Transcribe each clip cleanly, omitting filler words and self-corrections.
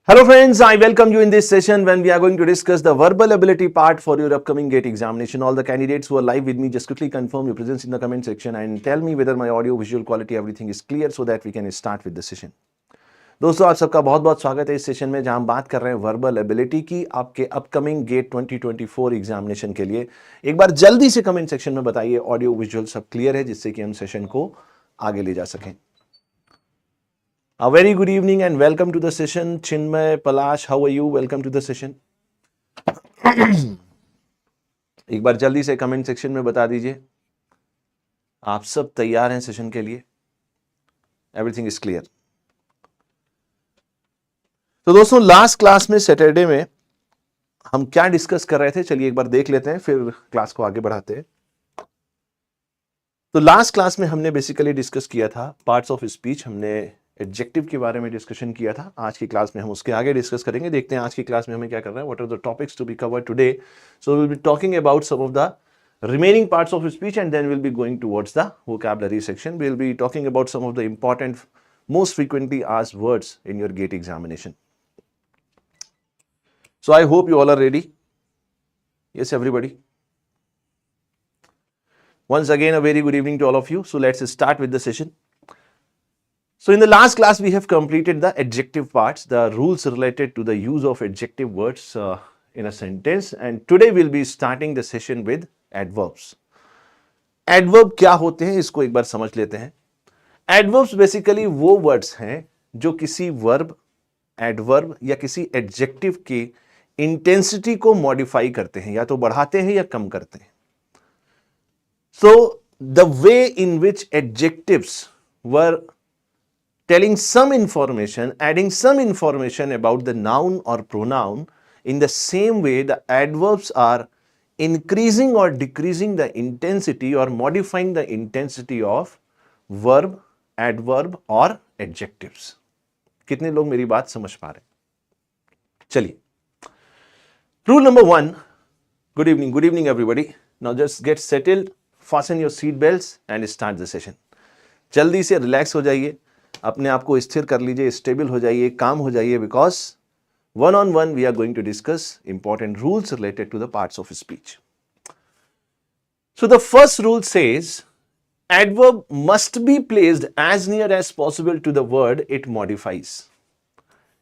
Hello friends, I welcome you in this session when we are going to discuss the verbal ability part for your upcoming GATE examination. All the candidates who are live with me, just quickly confirm your presence in the comment section and tell me whether my audio, visual quality, everything is clear so that we can start with the session. दोस्तों आप सबका बहुत बहुत स्वागत है इस session में जहां हम बात कर रहे हैं वर्बल एबिलिटी की आपके अपकमिंग गेट 2024 एग्जामिनेशन के लिए। एक बार जल्दी से कमेंट सेक्शन में बताइए ऑडियो विजुअल सब क्लियर है जिससे कि हम सेशन को आगे ले जा सकें। A very good evening and welcome to the session. Chinmay, Palash, how are you? Welcome to the session. एक बार जल्दी से कमेंट सेक्शन में बता दीजिए आप सब तैयार हैं सेशन के लिए? Everything is clear. तो दोस्तों लास्ट क्लास में सैटरडे में हम क्या डिस्कस कर रहे थे, चलिए एक बार देख लेते हैं फिर क्लास को आगे बढ़ाते हैं। तो लास्ट क्लास में हमने बेसिकली डिस्कस किया था पार्ट्स ऑफ स्पीच, हमने एडजेक्टिव के बारे में डिस्कशन किया था। आज की क्लास में हम उसके आगे डिस्कस करेंगे। देखते हैं आज की क्लास में हमें क्या करना है, what are the topics to be covered today. So we will be talking about some of the remaining parts of speech and then we'll be going towards the vocabulary section. We'll be talking about some of the important, most frequently asked words in your GATE examination. So I hope you all are ready. Yes, everybody. Once again, a very good evening to all of you. So let's start with the session. So in the last class, we have completed the adjective parts, the rules related to the use of adjective words in a sentence. And today we'll be starting the session with adverbs. Adverb क्या होते हैं इसको एक बार समझ लेते हैं। Adverbs basically वो words हैं जो किसी वर्ब, एडवर्ब या किसी एडजेक्टिव की इंटेंसिटी को मॉडिफाई करते हैं, या तो बढ़ाते हैं या कम करते हैं। So the way in which adjectives were telling some information, adding some information about the noun or pronoun, in the same way the adverbs are increasing or decreasing the intensity or modifying the intensity of verb, adverb or adjectives. कितने लोग मेरी बात समझ पा रहे हैं? चलिए, rule number 1. Good evening everybody. Now just get settled, fasten your seat belts and start the session. जल्दी से रिलैक्स हो जाइए, अपने आप को स्थिर कर लीजिए, स्टेबल हो जाइए, काम हो जाइए, because one on one we are going to discuss important rules related to the parts of speech. So the first rule says adverb must be placed as near as possible to the word it modifies.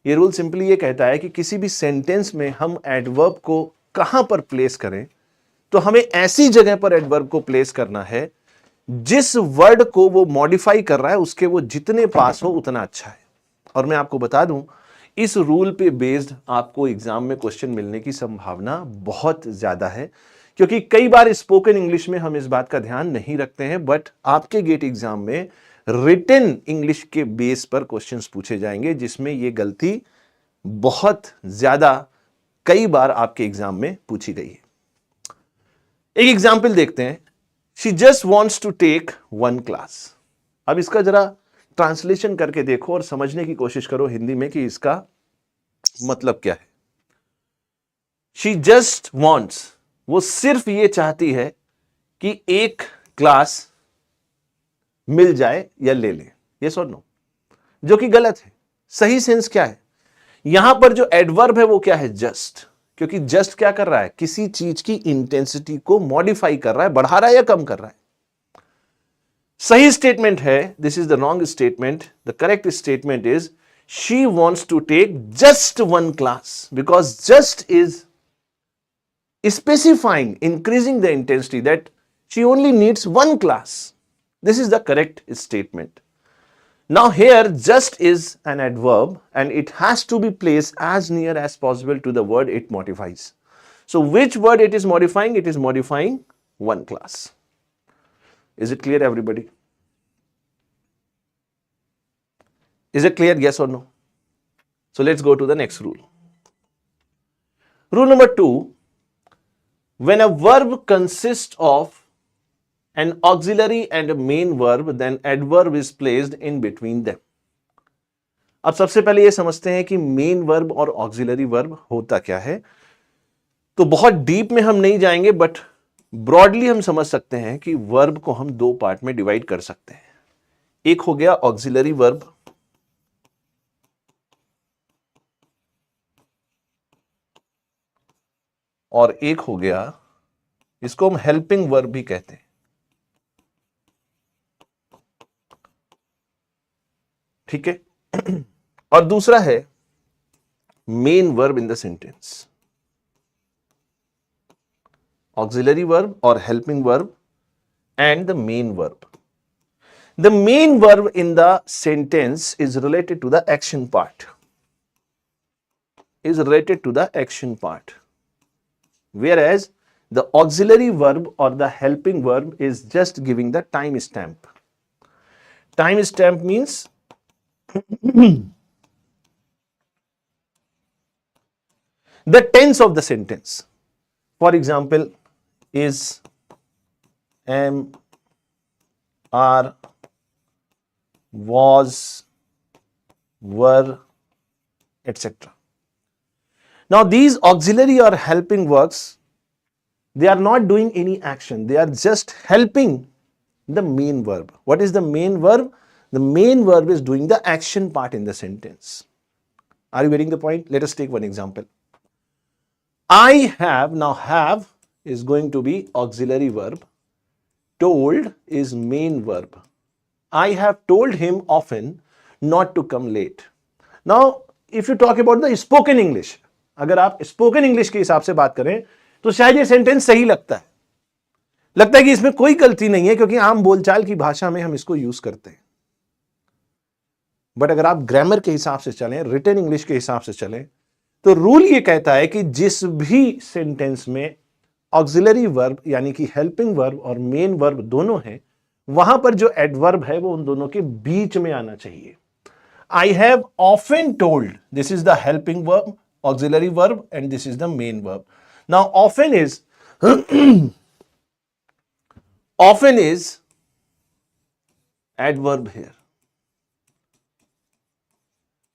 ये rule simply ये कहता है कि किसी भी sentence में हम adverb को कहां पर प्लेस करें, तो हमें ऐसी जगह पर एडवर्ब को प्लेस करना है जिस वर्ड को वो मॉडिफाई कर रहा है उसके वो जितने पास हो उतना अच्छा है। और मैं आपको बता दूं इस रूल पे बेस्ड आपको एग्जाम में क्वेश्चन मिलने की संभावना बहुत ज्यादा है, क्योंकि कई बार स्पोकन इंग्लिश में हम इस बात का ध्यान नहीं रखते हैं, बट आपके गेट एग्जाम में रिटन इंग्लिश के बेस पर क्वेश्चंस पूछे जाएंगे जिसमें ये गलती बहुत ज्यादा कई बार आपके एग्जाम में पूछी गई है। एक एग्जाम्पल देखते हैं। She just wants to take 1 class. अब इसका जरा ट्रांसलेशन करके देखो और समझने की कोशिश करो हिंदी में कि इसका मतलब क्या है। शी जस्ट वॉन्ट्स, वो सिर्फ ये चाहती है कि एक क्लास मिल जाए या ले ले, यस और नो, जो कि गलत है। सही सेंस क्या है, यहां पर जो एडवर्ब है वो क्या है, जस्ट, क्योंकि जस्ट क्या कर रहा है, किसी चीज की इंटेंसिटी को मॉडिफाई कर रहा है, बढ़ा रहा है या कम कर रहा है। सही स्टेटमेंट है, this is the wrong statement, the correct statement is she wants to take just 1 class, because just is specifying, increasing the intensity, that she only needs 1 class. This is the correct statement. Now here just is an adverb and it has to be placed as near as possible to the word it modifies. So which word it is modifying? It is modifying 1 class. Is it clear everybody? Is it clear, yes or no? So let's go to the next rule. Rule number 2. When a verb consists of an auxiliary and a main verb, then adverb is placed in between them. अब सबसे पहले ये समझते हैं कि main verb और auxiliary verb होता क्या है। तो बहुत डीप में हम नहीं जाएंगे, बट ब्रॉडली हम समझ सकते हैं कि वर्ब को हम 2 पार्ट में डिवाइड कर सकते हैं। एक हो गया ऑक्सिलरी वर्ब और एक हो गया, इसको हम हेल्पिंग वर्ब भी कहते हैं, ठीक है। और दूसरा है main verb in the sentence, auxiliary verb और helping verb and the main verb. The main verb in the sentence is related to the action part. Is related to the action part. Whereas the auxiliary verb or the helping verb is just giving the time stamp. Time stamp means the tense of the sentence. For example, is, am, are, was, were, etc. Now these auxiliary or helping verbs, they are not doing any action, they are just helping the main verb. What is the main verb? The main verb is doing the action part in the sentence. Are you getting the point? Let us take one example. I have, now have is going to be auxiliary verb, told is main verb. I have told him often not to come late. Now, if you talk about the spoken English, अगर आप spoken English के हिसाब से बात करें तो शायद ये सेंटेंस सही लगता है कि इसमें कोई गलती नहीं है क्योंकि आम बोलचाल की भाषा में हम इसको यूज करते हैं। बट अगर आप ग्रामर के हिसाब से चलें, रिटन इंग्लिश के हिसाब से चलें, तो रूल ये कहता है कि जिस भी सेंटेंस में ऑक्सिलरी वर्ब यानी कि हेल्पिंग वर्ब और मेन वर्ब दोनों हैं, वहां पर जो एडवर्ब है वो उन दोनों के बीच में आना चाहिए। I have often told, this is the helping verb, auxiliary verb, and this is the main verb. Now often is often is adverb here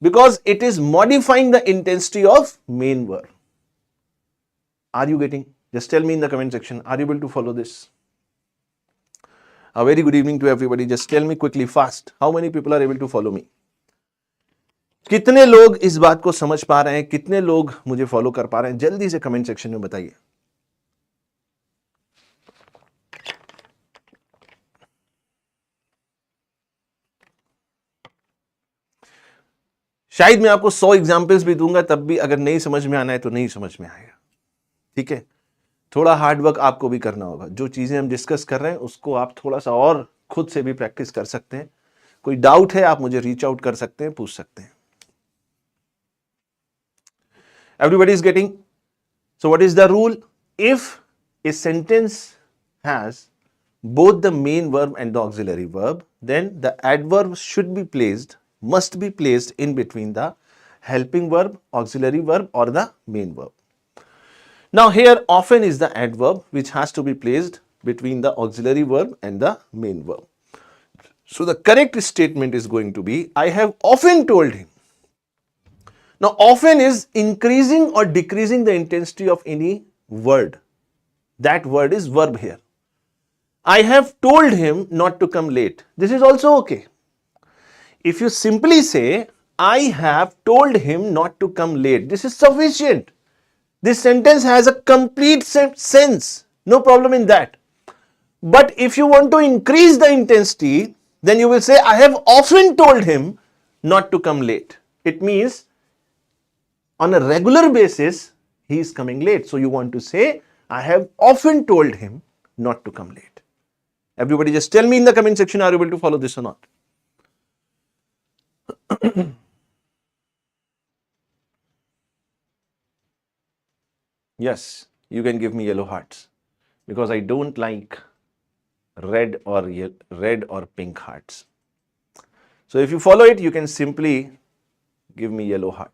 because it is modifying the intensity of main verb. Are you getting? Just tell me in the comment section. Are you able to follow this? A very good evening to everybody. Just tell me quickly, fast. How many people are able to follow me? कितने लोग इस बात को समझ पा रहे हैं? कितने लोग मुझे फॉलो कर पा रहे हैं? जल्दी से कमेंट सेक्शन में बताइए। शायद मैं आपको 100 एग्जाम्पल्स भी दूंगा, तब भी अगर नहीं समझ में आना है तो नहीं समझ में आएगा। ठीक है, थोड़ा हार्ड वर्क आपको भी करना होगा। जो चीजें हम डिस्कस कर रहे हैं उसको आप थोड़ा सा और खुद से भी प्रैक्टिस कर सकते हैं। कोई डाउट है आप मुझे रीच आउट कर सकते हैं, पूछ सकते हैं। Everybody is getting? So what is the rule? If a sentence has both the main verb and the auxiliary verb, then the adverb should be placed, must be placed in between the helping verb, auxiliary verb or the main verb. Now here often is the adverb which has to be placed between the auxiliary verb and the main verb. So the correct statement is going to be, I have often told him. Now often is increasing or decreasing the intensity of any word. That word is verb here. I have told him not to come late. This is also okay. If you simply say, I have told him not to come late, this is sufficient. This sentence has a complete sense. No problem in that. But if you want to increase the intensity, then you will say, I have often told him not to come late. It means on a regular basis, he is coming late. So you want to say, I have often told him not to come late. Everybody just tell me in the comment section, are you able to follow this or not? Yes, you can give me yellow hearts because I don't like red or pink hearts. So if you follow it, you can simply give me yellow heart.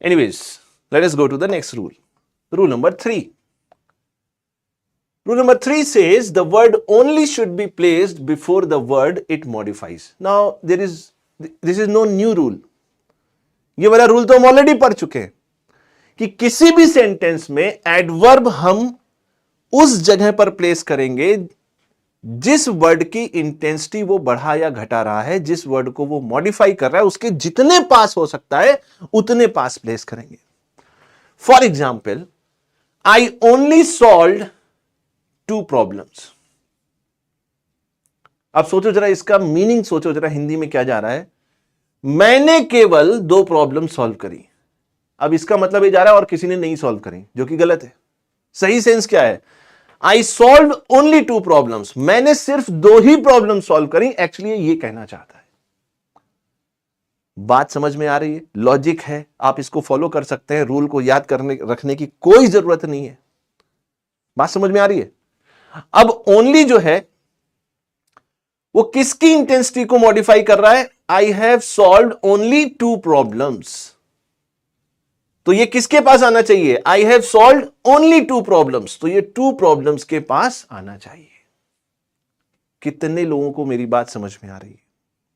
Anyways, let us go to the next rule. Rule number 3. Rule number 3 says the word only should be placed before the word it modifies. Now, this is no new rule. ये वाला rule तो हम already पढ़ चुके हैं कि किसी भी सेंटेंस में एडवर्ब हम उस जगह पर प्लेस करेंगे जिस वर्ड की इंटेंसिटी वो बढ़ा या घटा रहा है, जिस वर्ड को वो मॉडिफाई कर रहा है, उसके जितने पास हो सकता है उतने पास प्लेस करेंगे। For example, I only solved 2 problems. अब सोचो जरा, इसका मीनिंग सोचो जरा, हिंदी में क्या जा रहा है? मैंने केवल 2 प्रॉब्लम सॉल्व करी। अब इसका मतलब ये जा रहा है और किसी ने नहीं सॉल्व करी, जो कि गलत है। सही सेंस क्या है? आई सॉल्व ओनली 2 प्रॉब्लम्स, मैंने सिर्फ 2 ही प्रॉब्लम सॉल्व करी। एक्चुअली ये कहना चाहता है। बात समझ में आ रही है? लॉजिक है, आप इसको फॉलो कर सकते हैं, रूल को याद करने रखने की कोई जरूरत नहीं है। बात समझ में आ रही है? अब ओनली जो है वो किसकी इंटेंसिटी को मॉडिफाई कर रहा है? I have solved only 2 problems. तो ये किसके पास आना चाहिए? I have solved only 2 problems, तो ये 2 प्रॉब्लम्स के पास आना चाहिए। कितने लोगों को मेरी बात समझ में आ रही है?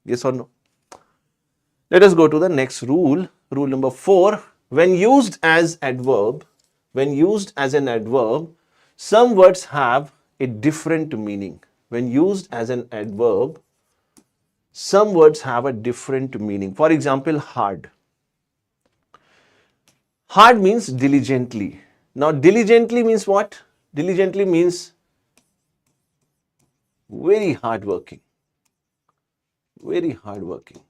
यस और no? Let us go to the next rule, rule number 4. When used as adverb, some words have a different meaning. When used as an adverb, some words have a different meaning. For example, hard. Hard means diligently. Now, diligently means what? Diligently means very hardworking. Very hardworking.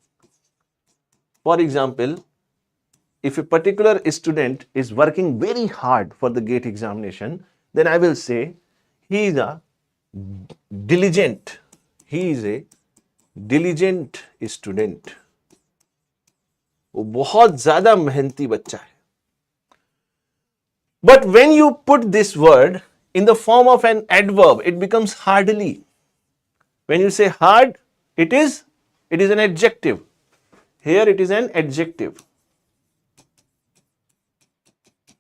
For example, if a particular student is working very hard for the GATE examination, then I will say he is a diligent. He is a diligent student. वो बहुत ज्यादा मेहनती बच्चा है. But when you put this word in the form of an adverb, it becomes hardly. When you say hard, it is an adjective. Here it is an adjective.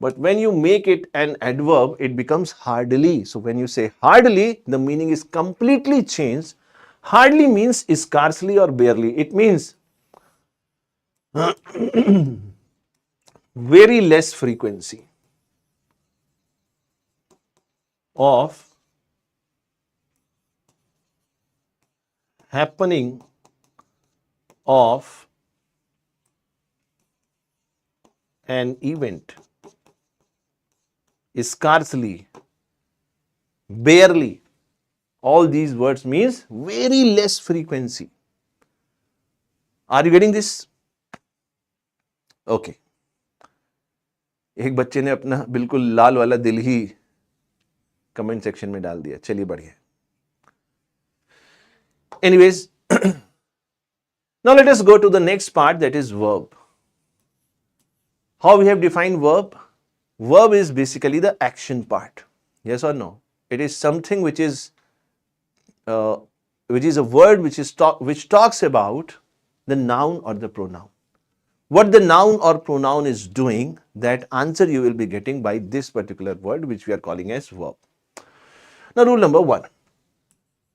But when you make it an adverb, it becomes hardly. So when you say hardly, the meaning is completely changed. Hardly means scarcely or barely. It means very less frequency of happening of an event. Scarcely, barely, all these words means very less frequency. Are you getting this? Okay. एक बच्चे ने अपना बिल्कुल लाल वाला दिल ही comment section में डाल दिया. चलिए बढ़िया. Anyways, now let us go to the next part, that is verb. How we have defined verb? Verb is basically the action part. Yes or no? It is something which is a word which talks about the noun or the pronoun. What the noun or pronoun is doing, that answer you will be getting by this particular word which we are calling as verb. Now, rule number 1.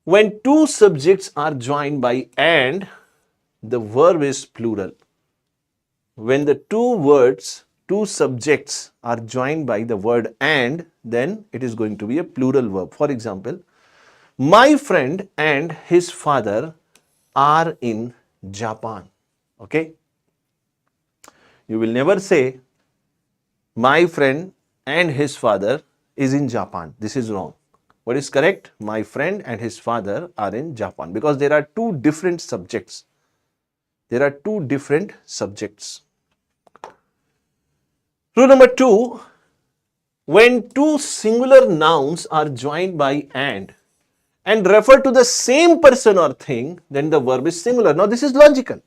When 2 subjects are joined by and, the verb is plural. When the 2 subjects are joined by the word and, then it is going to be a plural verb. For example, my friend and his father are in Japan. Okay? You will never say my friend and his father is in Japan. This is wrong. What is correct? My friend and his father are in Japan, because there are 2 different subjects. There are 2 different subjects. Rule number 2, when 2 singular nouns are joined by and refer to the same person or thing, then the verb is singular. Now this is logical.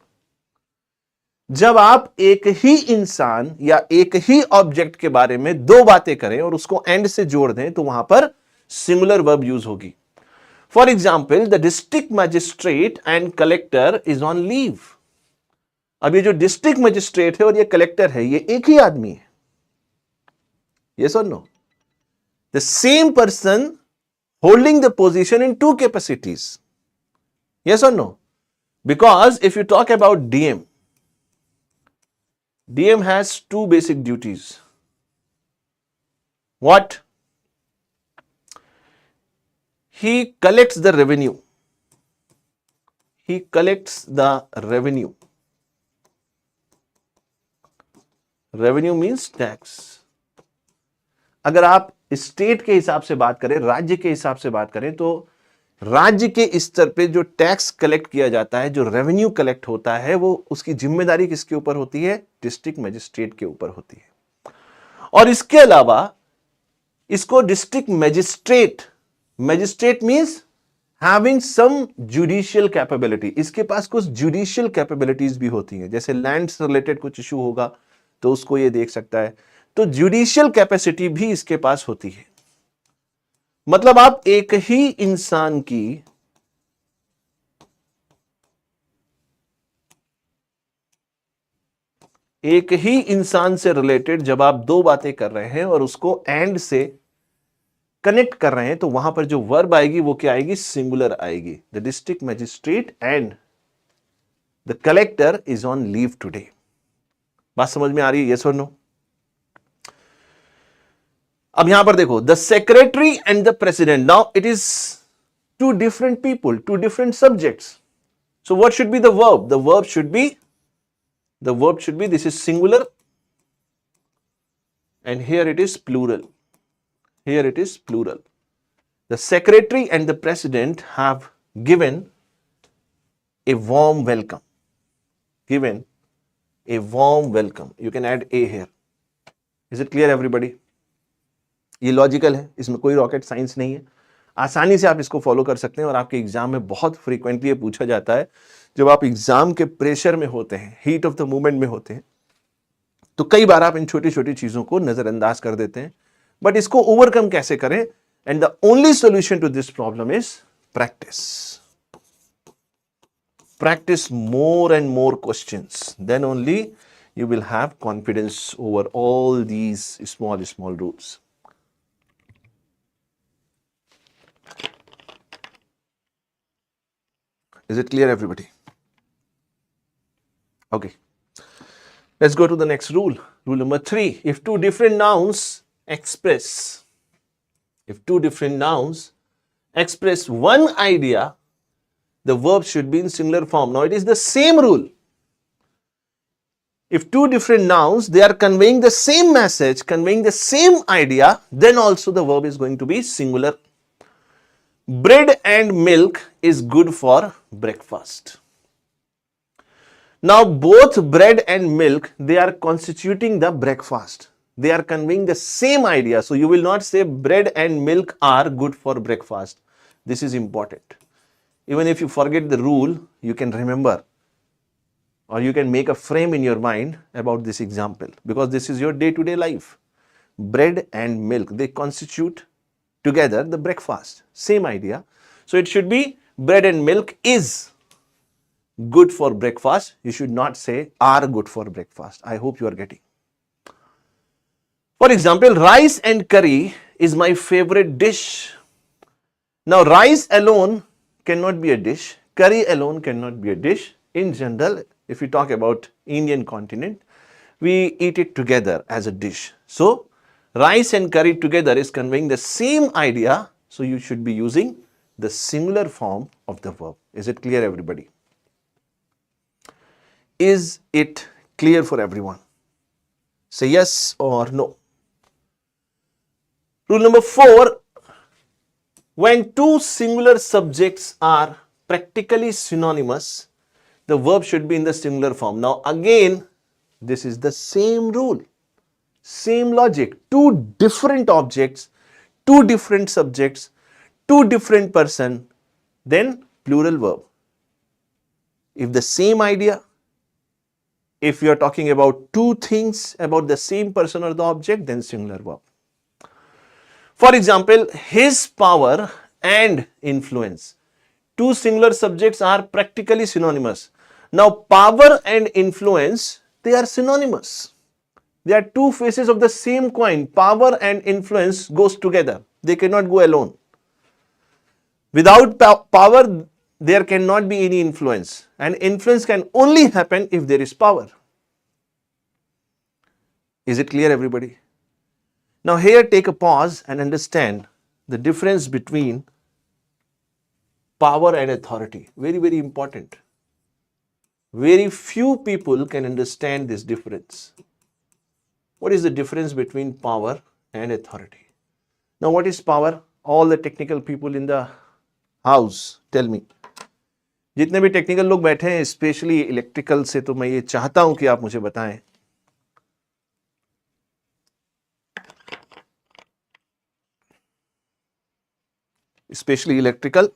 जब आप एक ही इंसान या एक ही object के बारे में 2 बातें करें और उसको एंड से जोड़ दें, तो वहां पर सिंगुलर वर्ब यूज होगी. For example, the district magistrate and collector is on leave. अब ये जो डिस्ट्रिक्ट मजिस्ट्रेट है और ये कलेक्टर है, ये एक ही आदमी है. Yes or no? The same person holding the position in 2 capacities. Yes or no? Because if you talk about DM has 2 basic duties. What? He collects the revenue. He collects the revenue. Revenue means tax. अगर आप state के हिसाब से बात करें, राज्य के हिसाब से बात करें, तो राज्य के स्तर पे जो टैक्स कलेक्ट किया जाता है, जो रेवेन्यू कलेक्ट होता है, वो उसकी जिम्मेदारी किसके ऊपर होती है? डिस्ट्रिक्ट मजिस्ट्रेट के ऊपर होती है। और इसके अलावा इसको district magistrate, magistrate means having some judicial capability, इसके पास कुछ जुडिशियल कैपेबिलिटीज भी होती हैं। जैसे लैंड से रिलेटेड कुछ इशू होगा तो उसको ये देख सकता है, तो जुडिशियल कैपेसिटी भी इसके पास होती है। मतलब आप एक ही इंसान से रिलेटेड जब आप दो बातें कर रहे हैं और उसको एंड से कनेक्ट कर रहे हैं, तो वहां पर जो वर्ब आएगी वो क्या आएगी? सिंगुलर आएगी। The district magistrate and the collector is on leave today. बात समझ में आ रही है? यस और नो? अब यहां पर देखो, the secretary and the president, now it is two different people, two different subjects. So what should be the verb? The verb should be, this is singular and here it is plural. Here it is plural. The secretary and the president have given a warm welcome. Given a warm welcome. You can add a here. Is it clear everybody? ये logical है, इसमें कोई rocket science नहीं है, आसानी से आप इसको फॉलो कर सकते हैं और आपके एग्जाम में बहुत फ्रीक्वेंटली ये पूछा जाता है। जब आप एग्जाम के प्रेशर में होते हैं, हीट ऑफ द मोमेंट में होते हैं, तो कई बार आप इन छोटी छोटी चीजों को नजरअंदाज कर देते हैं, बट इसको ओवरकम कैसे करें? And the only solution to this problem is practice. Practice more and more questions, then only you will have confidence over all these small rules. Is it clear everybody? Okay, let's go to the next rule. Rule number 3. If two different nouns express one idea, the verb should be in singular form. Now it is the same rule. If two different nouns, they are conveying the same message, conveying the same idea, then also the verb is going to be singular. Bread and milk is good for breakfast. Now both bread and milk, they are constituting the breakfast. They are conveying the same idea. So you will not say bread and milk are good for breakfast. This is important. Even if you forget the rule, you can remember or you can make a frame in your mind about this example, because this is your day-to-day life. Bread and milk, they constitute together the breakfast. Same idea. So it should be bread and milk is good for breakfast. You should not say are good for breakfast. I hope you are getting. For example, rice and curry is my favorite dish. Now rice alone cannot be a dish. Curry alone cannot be a dish. In general, if we talk about Indian continent, we eat it together as a dish. So rice and curry together is conveying the same idea. So you should be using the singular form of the verb. Is it clear everybody? Is it clear for everyone? Say yes or no. Rule number 4. When two singular subjects are practically synonymous, the verb should be in the singular form. Now again, this is the same rule, same logic. Two different objects, two different subjects, two different person, then plural verb. If the same idea, if you are talking about two things about the same person or the object, then singular verb. For example, his power and influence. Two singular subjects are practically synonymous. Now, power and influence, they are synonymous. They are two faces of the same coin. Power and influence goes together. They cannot go alone. Without power, there cannot be any influence. And influence can only happen if there is power. Is it clear, everybody? Now here take a pause and understand the difference between power and authority. Very, very important. Very few people can understand this difference. What is the difference between power and authority. Now what is power? All the technical people in the house, tell me. जितने भी technical लोग बैठे हैं specially electrical से, तो मैं ये चाहता हूं कि आप मुझे बताएं especially electrical,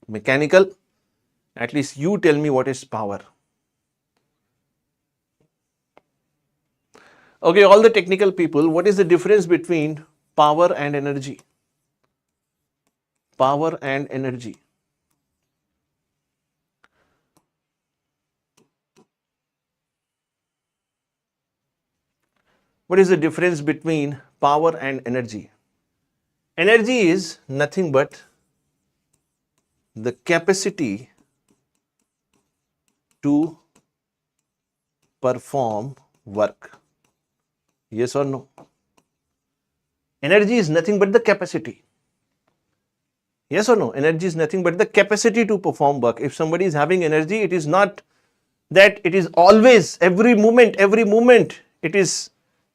mechanical, at least you tell me what is power. Okay, all the technical people, what is the difference between power and energy? Power and energy. What is the difference between power and energy? Energy is nothing but the capacity to perform work. Yes or no? Energy is nothing but the capacity. Yes or no? Energy is nothing but the capacity to perform work. If somebody is having energy, it is not that it is always, every moment, it is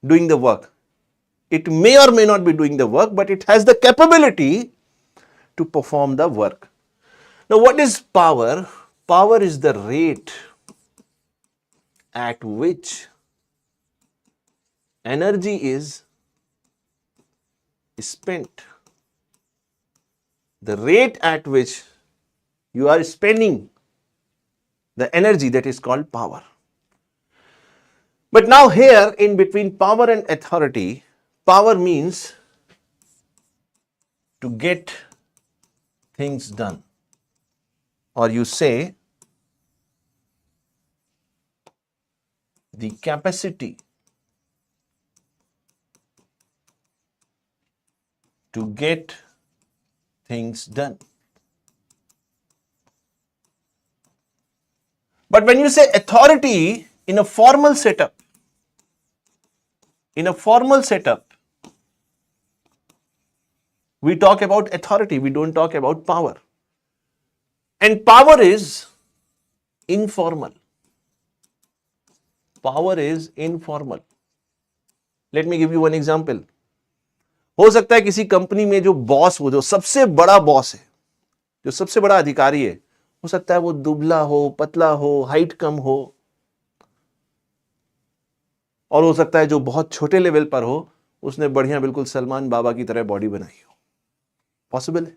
doing the work. It may or may not be doing the work, but it has the capability to perform the work. Now, what is power? Power is the rate at which energy is spent. The rate at which you are spending the energy, that is called power. But now here, in between power and authority, power means to get things done, or you say the capacity to get things done. But when you say authority in a formal setup, we talk about authority, we don't talk about power. And power is informal. Power is informal. Let me give you one example. हो सकता है किसी company में जो boss हो, जो सबसे बड़ा बॉस है, जो सबसे बड़ा अधिकारी है, हो सकता है वो दुबला हो, पतला हो, हाइट कम हो, और हो सकता है जो बहुत छोटे लेवल पर हो, उसने बढ़िया बिल्कुल सलमान बाबा की तरह बॉडी बनाई हो. पॉसिबल है.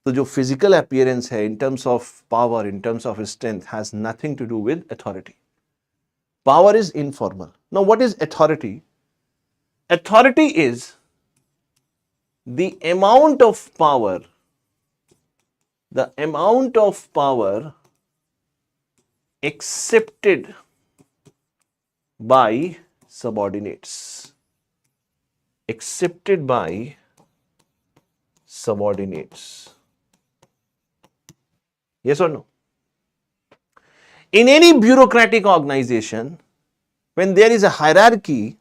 तो जो फिजिकल अपीयरेंस है in terms of power, in terms of strength, has nothing to do with authority. Power is informal. Now, what is authority? Authority is the amount of power accepted by subordinates. Accepted by subordinates. Yes or no? In any bureaucratic organization, when there is a hierarchy,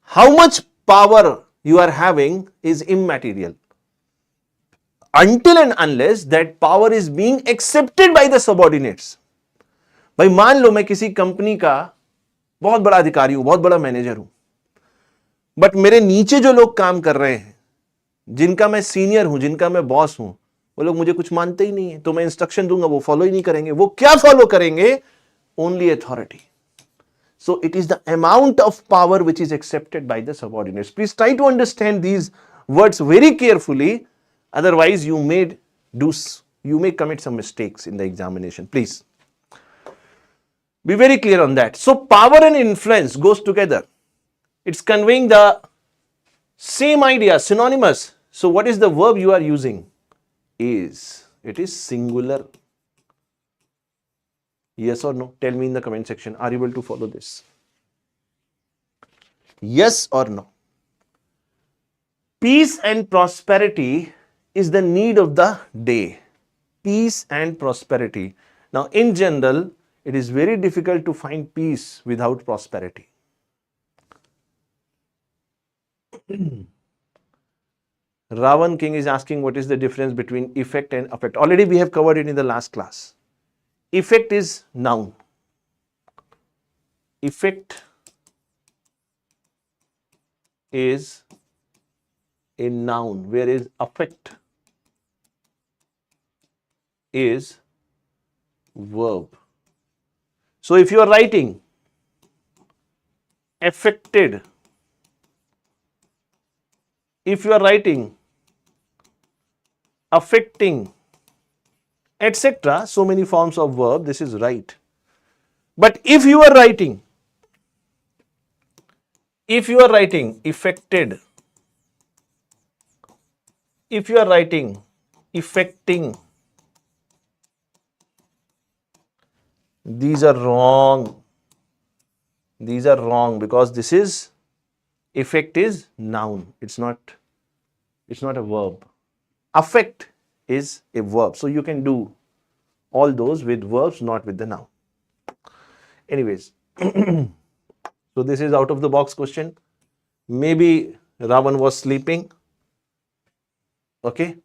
how much power you are having is immaterial until and unless that power is being accepted by the subordinates. भाई मान लो मैं किसी company का बहुत बड़ा अधिकारी हूं, बहुत बड़ा मैनेजर हूं, बट मेरे नीचे जो लोग काम कर रहे हैं, जिनका मैं सीनियर हूं, जिनका मैं बॉस हूं, वो लोग मुझे कुछ मानते ही नहीं है. तो मैं इंस्ट्रक्शन दूंगा, वो फॉलो ही नहीं करेंगे. वो क्या फॉलो करेंगे? Only authority. So it is the amount of power which is accepted by the subordinates. Please try to understand these words very carefully. Otherwise, you may commit some mistakes in the examination. Please be very clear on that. So power and influence goes together. It's conveying the same idea, synonymous. So what is the verb you are using? It is singular. Yes or no? Tell me in the comment section. Are you able to follow this? Yes or no? Peace and prosperity is the need of the day. Peace and prosperity. Now, in general, it is very difficult to find peace without prosperity. Ravan King is asking what is the difference between effect and affect. Already we have covered it in the last class. Effect is noun. Effect is a noun, whereas affect is verb. So if you are writing affected, if you are writing affecting, etc., so many forms of verb, this is right. But if you are writing affected, if you are writing affecting, these are wrong. These are wrong because this is effect is noun. It's not a verb. Affect is a verb. So you can do all those with verbs, not with the noun. Anyways, so this is out of the box question. Maybe Ravan was sleeping. Okay.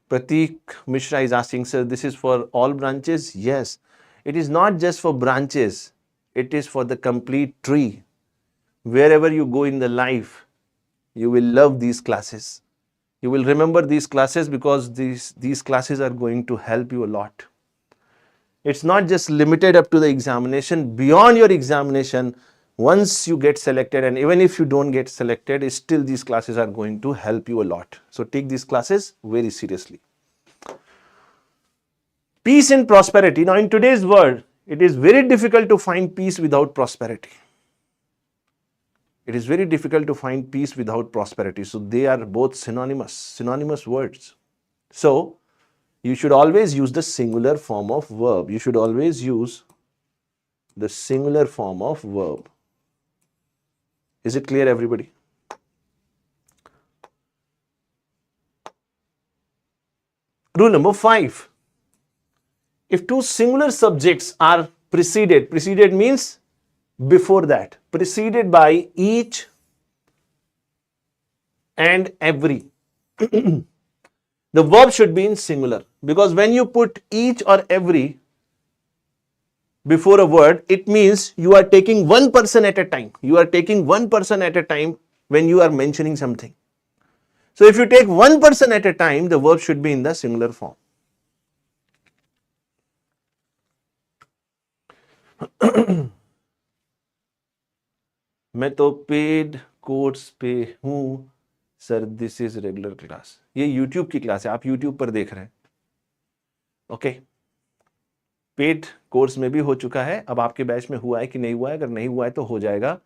Pratik Mishra is asking, sir, this is for all branches? Yes. It is not just for branches. It is for the complete tree. Wherever you go in the life, you will love these classes. You will remember these classes because these classes are going to help you a lot. It's not just limited up to the examination. Beyond your examination, once you get selected, and even if you don't get selected, still these classes are going to help you a lot. So take these classes very seriously. Peace and prosperity. Now in today's world, it is very difficult to find peace without prosperity. It is very difficult to find peace without prosperity. So they are both synonymous words. So you should always use the singular form of verb. You should always use the singular form of verb. Is it clear, everybody? Rule number 5. If two singular subjects are preceded means before that, preceded by each and every, the verb should be in singular, because when you put each or every before a word, it means you are taking one person at a time. You are taking one person at a time when you are mentioning something. So if you take one person at a time, the verb should be in the singular form. मैं तो paid course पे हूँ sir, this is regular class. ये YouTube की class है, आप YouTube पर देख रहे हैं. ओके, पेड कोर्स में भी हो चुका है. अब आपके बैच में हुआ है कि नहीं हुआ है? अगर नहीं हुआ है तो हो जाएगा.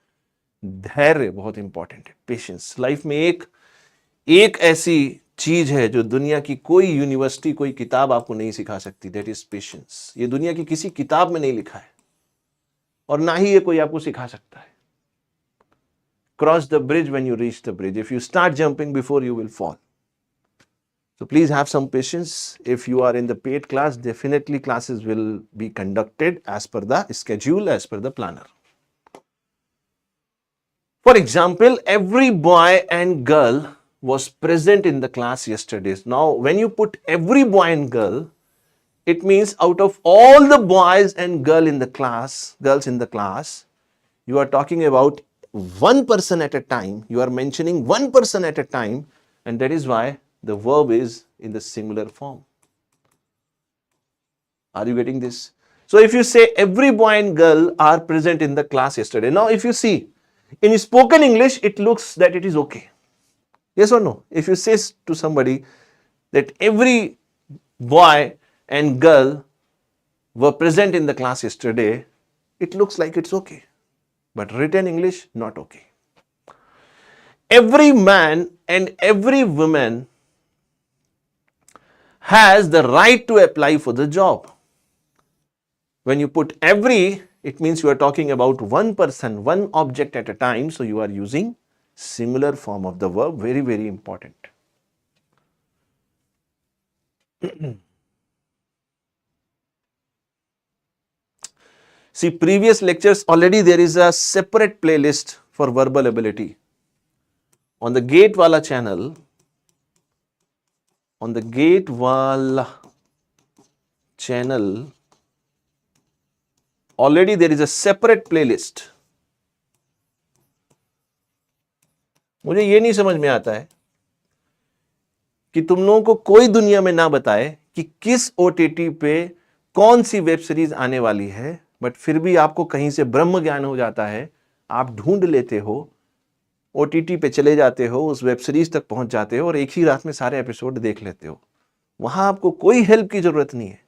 धैर्य बहुत इंपॉर्टेंट है, पेशेंस. लाइफ में एक ऐसी चीज है जो दुनिया की कोई यूनिवर्सिटी, कोई किताब आपको नहीं सिखा सकती. That is patience. ये दुनिया की किसी किताब में नहीं लिखा है और ना ही ये कोई आपको सिखा सकता है. Cross the bridge when you reach the bridge. If you start jumping before, you will fall. So please have some patience. If you are in the paid class, definitely classes will be conducted as per the schedule, as per the planner. For example, every boy and girl was present in the class yesterday. Now, when you put every boy and girl, it means out of all the boys and girls in the class, you are talking about one person at a time. You are mentioning one person at a time, and that is why the verb is in the singular form. Are you getting this? So if you say every boy and girl are present in the class yesterday. Now if you see, in spoken English, it looks that it is okay. Yes or no? If you say to somebody that every boy and girl were present in the class yesterday, it looks like it's okay. But written English, not okay. Every man and every woman has the right to apply for the job. When you put every, it means you are talking about one person, one object at a time. So you are using singular form of the verb. Very, very important. See, previous lectures, already there is a separate playlist for verbal ability. On the Gate Wallah channel, already there is a separate playlist मुझे ये नहीं समझ में आता है कि तुम लोगों को कोई दुनिया में ना बताए कि किस ओटीटी पे कौन सी वेब सीरीज आने वाली है, बट फिर भी आपको कहीं से ब्रह्म ज्ञान हो जाता है, आप ढूंढ लेते हो, ओटीटी पे चले जाते हो, उस वेब सीरीज तक पहुंच जाते हो और एक ही रात में सारे एपिसोड देख लेते हो। वहां आपको कोई हेल्प की जरूरत नहीं है।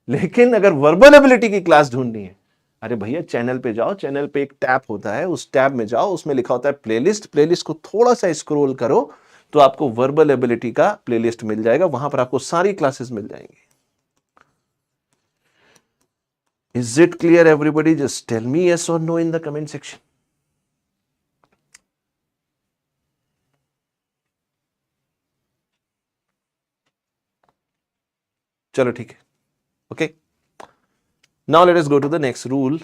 लेकिन अगर वर्बल एबिलिटी की क्लास ढूंढनी है, अरे भैया चैनल पे जाओ, चैनल पे एक टैब होता है, उस टैब में जाओ, उसमें लिखा होता है प्लेलिस्ट, प्लेलिस्ट को थोड़ा सा स्क्रॉल करो तो आपको वर्बल एबिलिटी का प्लेलिस्ट मिल जाएगा, वहां पर आपको सारी क्लासेस मिल जाएंगी। Is it clear everybody? Just tell me yes और no in the comment section. चलो ठीक है, okay. Now let us go to the next rule.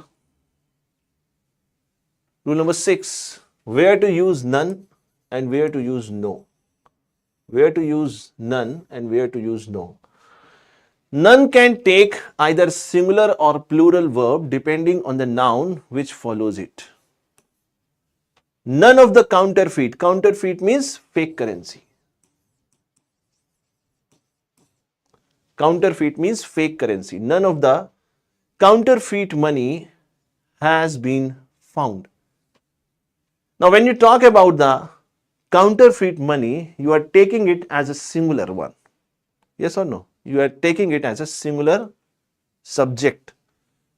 Rule number 6, where to use none and where to use no. Where to use none and where to use no. None can take either singular or plural verb depending on the noun which follows it. None of the counterfeit. Counterfeit means fake currency. Counterfeit means fake currency. None of the counterfeit money has been found. Now, when you talk about the counterfeit money, you are taking it as a singular one. Yes or no? You are taking it as a singular subject.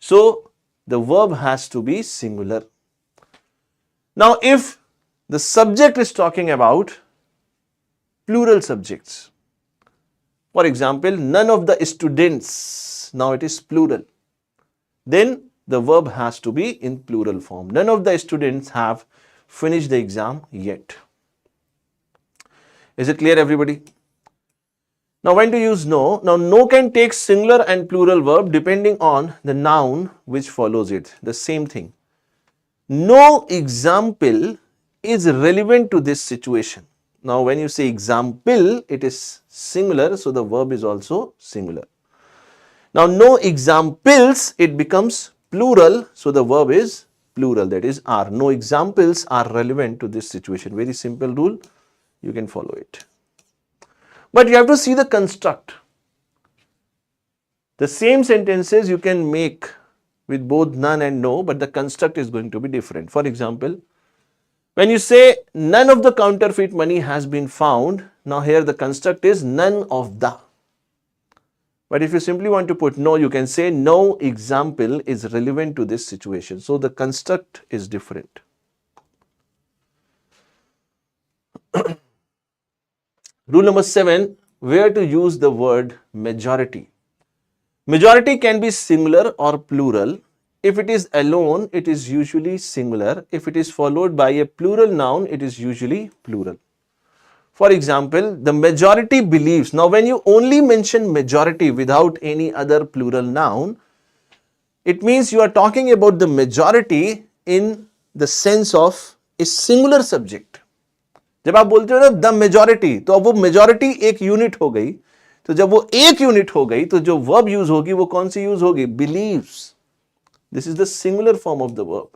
So, the verb has to be singular. Now, if the subject is talking about plural subjects, for example, none of the students, now it is plural, then the verb has to be in plural form. None of the students have finished the exam yet. Is it clear everybody? Now when to use no? Now no can take singular and plural verb depending on the noun which follows it. The same thing. No example is relevant to this situation. Now when you say example, it is singular, so the verb is also singular. Now no examples, it becomes plural, so the verb is plural, that is are. No examples are relevant to this situation. Very simple rule, you can follow it. But you have to see the construct. The same sentences you can make with both none and no, but the construct is going to be different. For example, when you say none of the counterfeit money has been found, now here the construct is none of the. But if you simply want to put no, you can say no example is relevant to this situation. So the construct is different. Rule number 7, where to use the word majority. Majority can be singular or plural. If it is alone, it is usually singular. If it is followed by a plural noun, it is usually plural. For example, the majority believes. Now, when you only mention majority without any other plural noun, it means you are talking about the majority in the sense of a singular subject. जब आप बोलते हो ना the majority, तो अब वो majority एक unit हो गई. तो जब वो एक यूनिट हो गई तो जो वर्ब यूज होगी वो कौन सी यूज होगी? Believes. This is the singular form of the verb.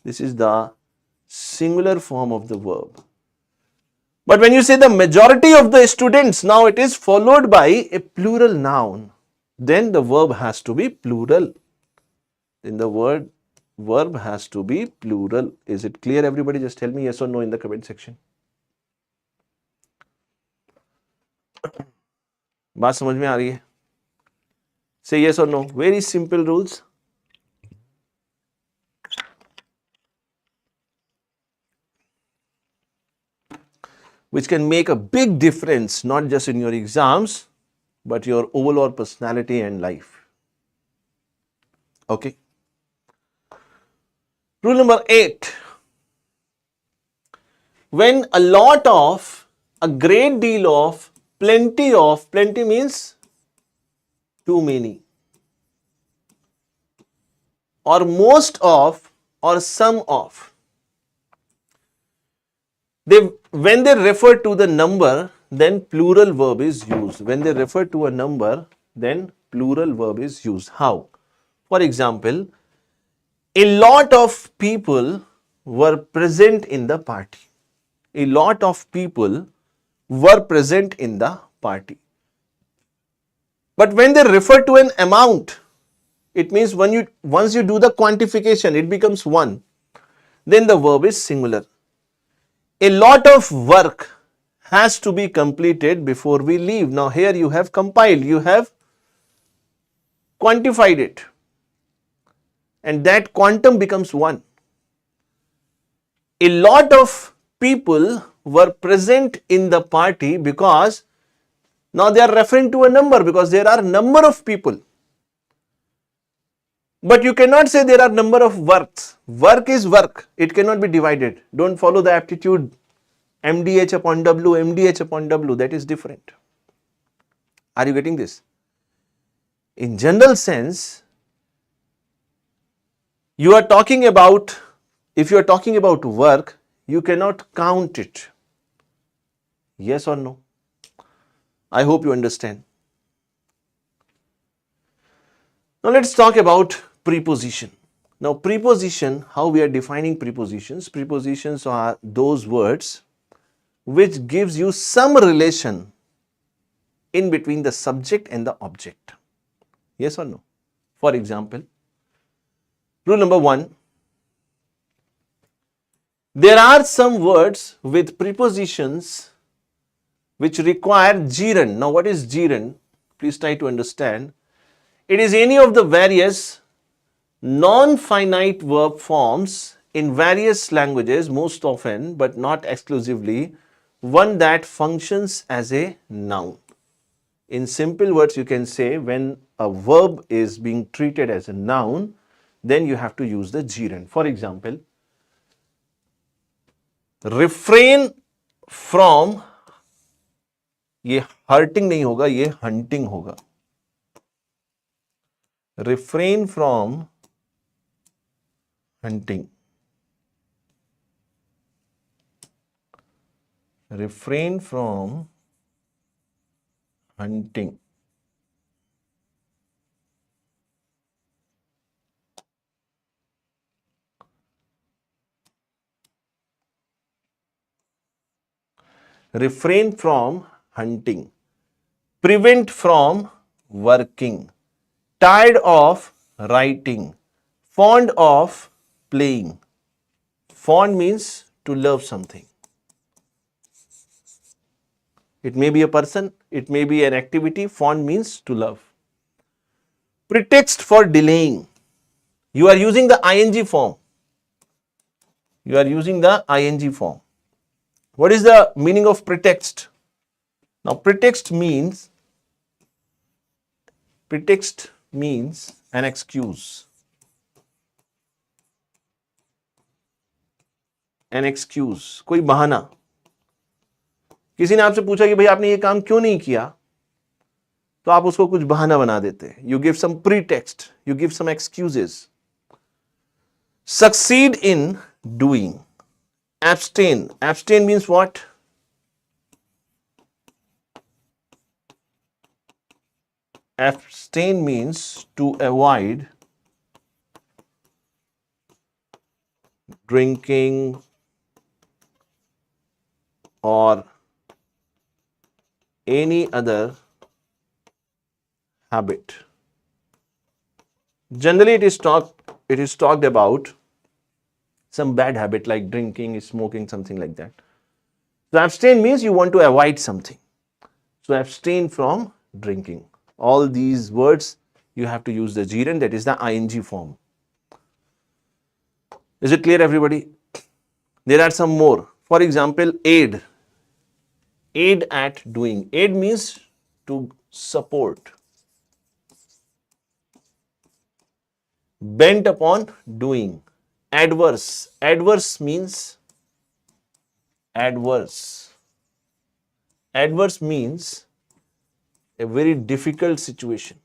This is the singular form of the verb. But when you say the majority of the students, now it is followed by a plural noun. Then the verb has to be plural. Then the verb has to be plural. Is it clear everybody? Just tell me yes or no in the comment section. बात समझ में आ रही है? Say yes or no. Very simple rules. Which can make a big difference not just in your exams but your overall personality and life. Okay. Rule number 8. When a lot of, a great deal of, plenty means too many, or most of, or some of. When they refer to the number, then plural verb is used. When they refer to a number, then plural verb is used. How? For example, a lot of people were present in the party. A lot of people were present in the party. But when they refer to an amount, it means once you do the quantification, it becomes one. Then the verb is singular. A lot of work has to be completed before we leave. Now here you have compiled, you have quantified it, and that quantum becomes one. A lot of people were present in the party because now they are referring to a number, because there are number of people. But you cannot say there are number of works. Work is work. It cannot be divided. Don't follow the aptitude MDH upon W, MDH upon W. That is different. Are you getting this? In general sense, you are talking about, if you are talking about work, you cannot count it. Yes or no? I hope you understand. Now let's talk about preposition. Now preposition, how we are defining prepositions? Prepositions are those words which gives you some relation in between the subject and the object. Yes or no? For example, rule number 1, there are some words with prepositions which require gerund. Now what is gerund? Please try to understand. It is any of the various non-finite verb forms in various languages, most often but not exclusively, one that functions as a noun. In simple words, you can say when a verb is being treated as a noun, then you have to use the gerund. For example, refrain from, ये hurting नहीं होगा, ये hunting होगा. Refrain from hunting. Refrain from hunting. Refrain from hunting. Prevent from working. Tired of writing. Fond of playing. Fond means to love something. It may be a person, it may be an activity. Fond means to love. Pretext for delaying. You are using the ing form. You are using the ing form. What is the meaning of pretext? Now pretext means an excuse. An excuse. कोई बहाना. किसी ने आपसे पूछा कि भाई आपने ये काम क्यों नहीं किया, तो आप उसको कुछ बहाना बना देते हैं. You give some pretext. You give some excuses. Succeed in doing. Abstain. Abstain means what? Abstain means to avoid drinking or any other habit. Generally, it is talked about some bad habit like drinking, smoking, something like that. So abstain means you want to avoid something. So abstain from drinking. All these words you have to use the gerund, that is the ing form. Is it clear, everybody? There are some more. For example, aid. Aid at doing. Aid means to support. Bent upon doing. Adverse. Adverse means adverse. Adverse means a very difficult situation.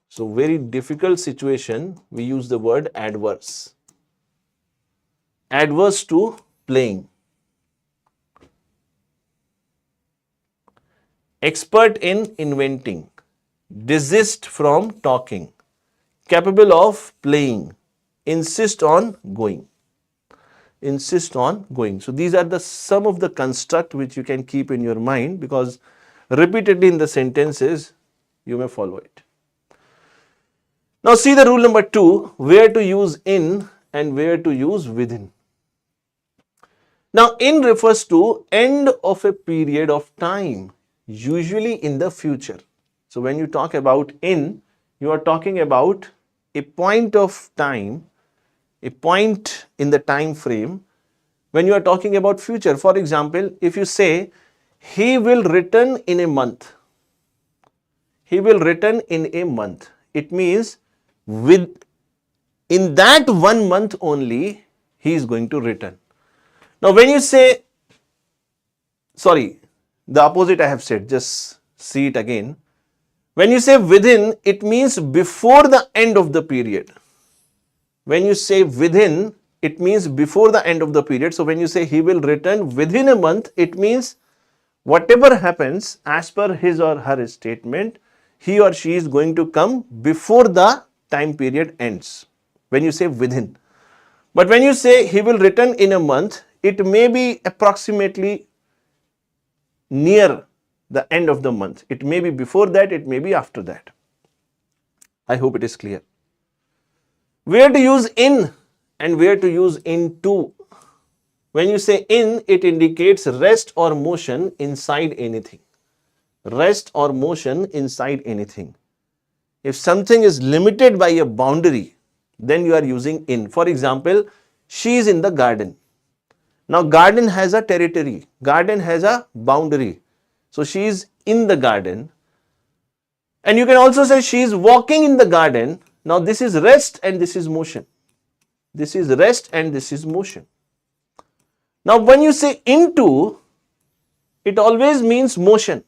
So very difficult situation, we use the word adverse. Adverse to playing. Expert in inventing. Desist from talking. Capable of playing. insist on going. Insist on going. So these are the some of the construct which you can keep in your mind, because repeatedly in the sentences you may follow it. Now see the rule number 2, where to use in and where to use within. Now in refers to end of a period of time, usually in the future. So when you talk about in, you are talking about a point of time, a point in the time frame when you are talking about future. For example, if you say he will return in a month, he will return in a month, it means in that 1 month only he is going to return. Now when you say, sorry, the opposite I have said, just see it again. When you say within, it means before the end of the period. When you say within, it means before the end of the period. So when you say he will return within a month, it means whatever happens as per his or her statement, he or she is going to come before the time period ends. When you say within. But when you say he will return in a month, it may be approximately near the end of the month. It may be before that, it may be after that. I hope it is clear. Where to use in and where to use into. When you say in, it indicates rest or motion inside anything. Rest or motion inside anything. If something is limited by a boundary, then you are using in. For example, she is in the garden. Now garden has a territory, garden has a boundary. So she is in the garden. And you can also say she is walking in the garden. Now this is rest and this is motion. This is rest and this is motion. Now when you say into, it always means motion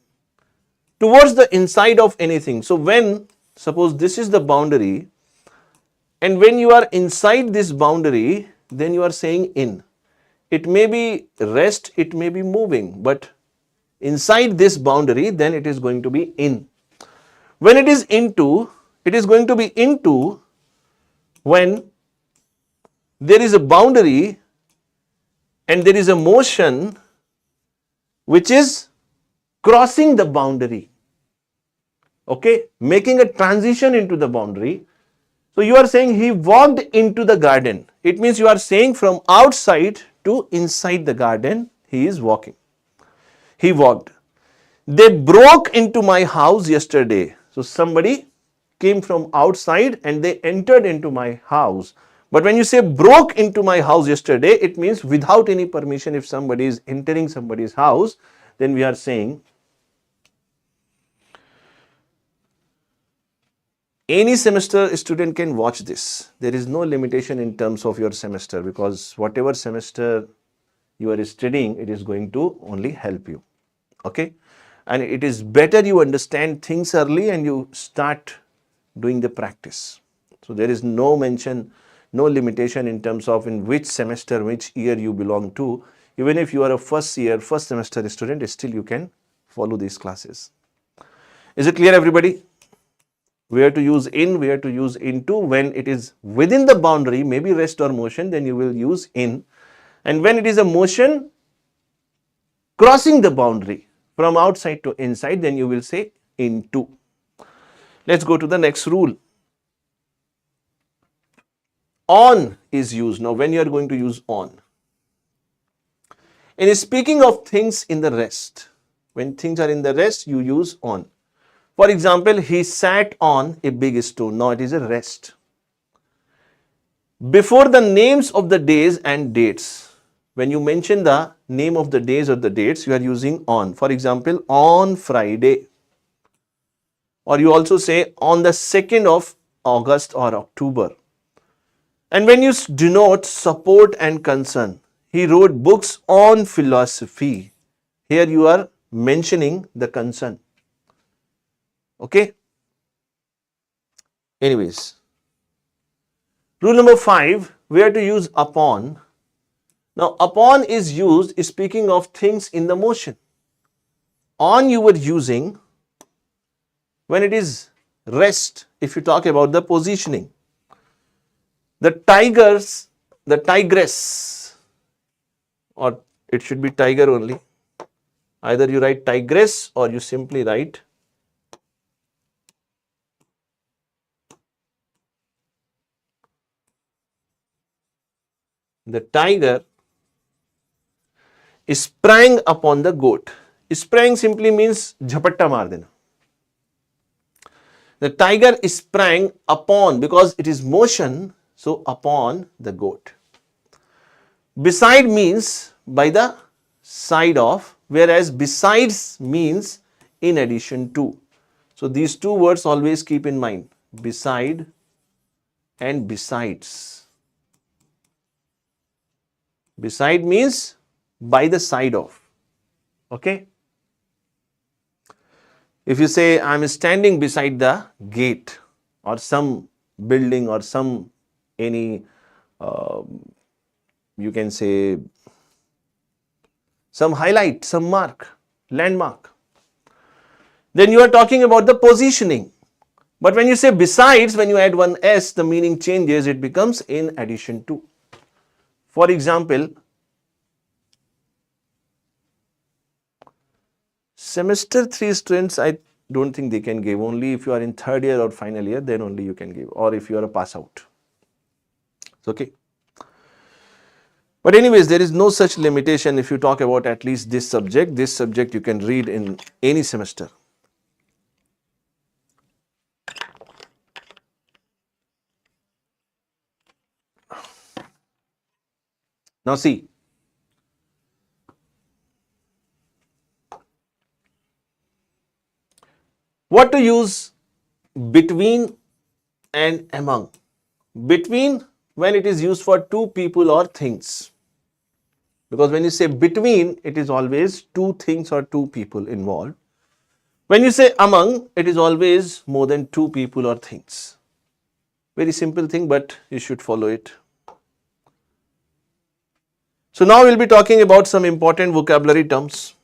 towards the inside of anything. So when, suppose this is the boundary, and when you are inside this boundary, then you are saying in. It may be rest, it may be moving, but inside this boundary, then it is going to be in. When it is into, it is going to be into when there is a boundary and there is a motion which is crossing the boundary. Okay, making a transition into the boundary. So you are saying he walked into the garden. It means you are saying from outside to inside the garden, he is walking. He walked. They broke into my house yesterday. So somebody came from outside and they entered into my house. But when you say broke into my house yesterday, it means without any permission. If somebody is entering somebody's house, then we are saying any semester student can watch this. There is no limitation in terms of your semester, because whatever semester you are studying, it is going to only help you. Okay? And it is better you understand things early and you start doing the practice. So there is no mention, no limitation in terms of in which semester, which year you belong to. Even if you are a first semester student, still you can follow these classes. Is it clear, everybody? Where to use in, where to use into. When it is within the boundary, maybe rest or motion, then you will use in. And when it is a motion crossing the boundary from outside to inside, then you will say into. Let's go to the next rule. On is used. Now when you are going to use on. In speaking of things in the rest, when things are in the rest, you use on. For example, he sat on a big stone. Now it is a rest. Before the names of the days and dates, when you mention the name of the days or the dates, you are using on. For example, on Friday. Or you also say on the 2nd of August or October. And when you denote support and concern, he wrote books on philosophy. Here you are mentioning the concern. Okay? Anyways. Rule number 5, where to use upon. Now, upon is used speaking of things in the motion. On you were using when it is rest, if you talk about the positioning. The tigers, the tigress, or it should be tiger only. Either you write tigress or you simply write the tiger sprang upon the goat. Sprang simply means झपट्टा मार देना. The tiger sprang upon, because it is motion, so upon the goat. Beside means by the side of, whereas besides means in addition to. So these two words always keep in mind, beside and besides. Beside means by the side of. Okay? If you say, I am standing beside the gate or some building or some any, you can say, some highlight, some mark, landmark, then you are talking about the positioning. But when you say besides, when you add one S, the meaning changes, it becomes in addition to. For example, semester 3 students, I don't think they can give. Only if you are in third year or final year, then only you can give, or if you are a pass out. It's okay. But anyways, there is no such limitation if you talk about at least this subject. This subject you can read in any semester. Now see, what to use between and among. Between, when it is used for two people or things. Because when you say between, it is always two things or two people involved. When you say among, it is always more than two people or things. Very simple thing, but you should follow it. So now we'll be talking about some important vocabulary terms.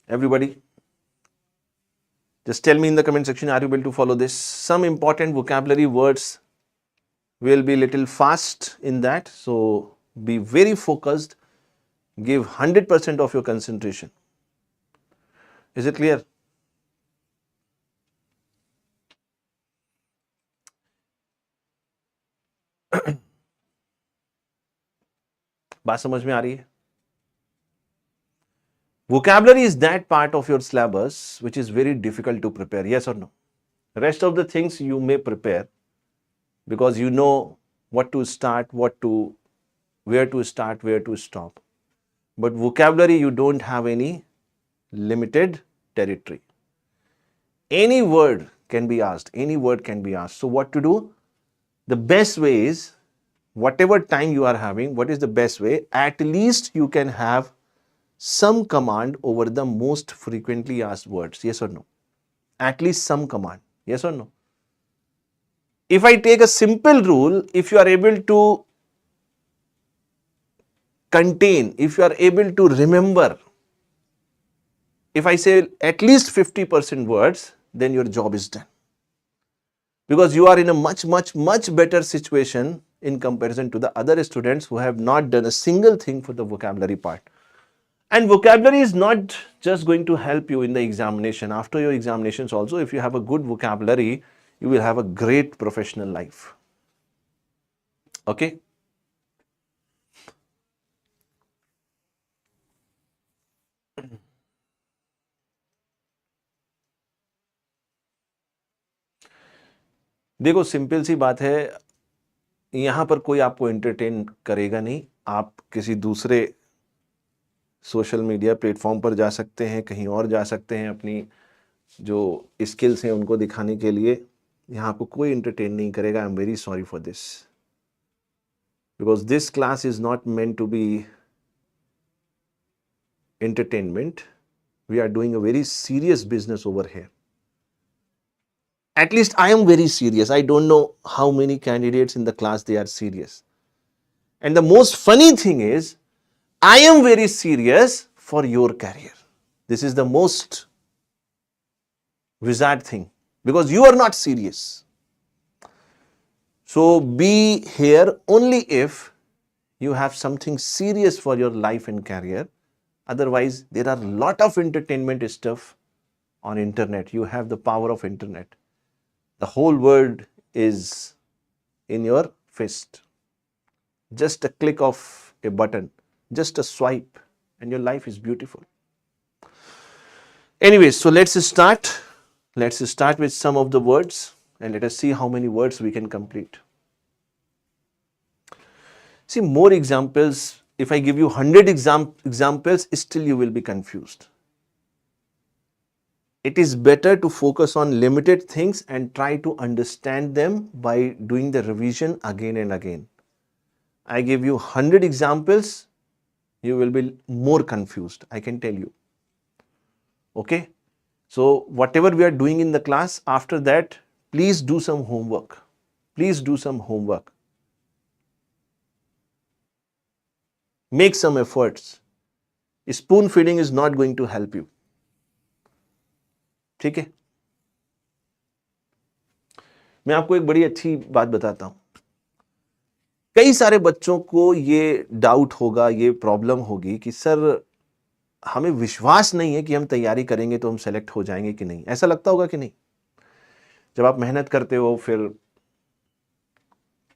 Everybody, just tell me in the comment section, are you able to follow this? Some important vocabulary words will be little fast in that. So be very focused. Give 100% of your concentration. Is it clear? बात समझ में आ रही है? Vocabulary is that part of your syllabus which is very difficult to prepare, yes or no? Rest of the things you may prepare because you know what to start, where to start, where to stop. But vocabulary, you don't have any limited territory. Any word can be asked, any word can be asked. So what to do? The best way is, whatever time you are having, what is the best way? At least you can have some command over the most frequently asked words, yes or no? At least some command, yes or no? If I take a simple rule, if you are able to contain, if you are able to remember, if I say at least 50% words, then your job is done. Because you are in a much better situation in comparison to the other students who have not done a single thing for the vocabulary part. And vocabulary is not just going to help you in the examination. After your examinations also, if you have a good vocabulary, you will have a great professional life. Okay? देखो simple सी बात है, यहाँ पर कोई आपको entertain करेगा नहीं. आप किसी दूसरे सोशल मीडिया प्लेटफॉर्म पर जा सकते हैं, कहीं और जा सकते हैं अपनी जो स्किल्स हैं उनको दिखाने के लिए. यहाँ आपको कोई एंटरटेन नहीं करेगा. I am very sorry for this, because this class is not meant to be entertainment. We are doing a very serious business over here. At least I am very serious. I don't know how many candidates in the class they are serious. And the most funny thing is, I am very serious for your career. This is the most bizarre thing, because you are not serious. So be here only if you have something serious for your life and career. Otherwise, there are a lot of entertainment stuff on internet. You have the power of internet. The whole world is in your fist. Just a click of a button, just a swipe, and your life is beautiful. Anyways, so let's start. Let's start with some of the words and let us see how many words we can complete. See, more examples. If I give you 100 examples, still you will be confused. It is better to focus on limited things and try to understand them by doing the revision again and again. I give you 100 examples, you will be more confused, I can tell you. Okay? So, whatever we are doing in the class, after that, please do some homework. Please do some homework. Make some efforts. Spoon feeding is not going to help you. ठीक है? मैं आपको एक बड़ी अच्छी बात बताता हूं. कई सारे बच्चों को ये डाउट होगा, ये प्रॉब्लम होगी कि सर हमें विश्वास नहीं है कि हम तैयारी करेंगे तो हम सेलेक्ट हो जाएंगे कि नहीं. ऐसा लगता होगा कि नहीं? जब आप मेहनत करते हो, फिर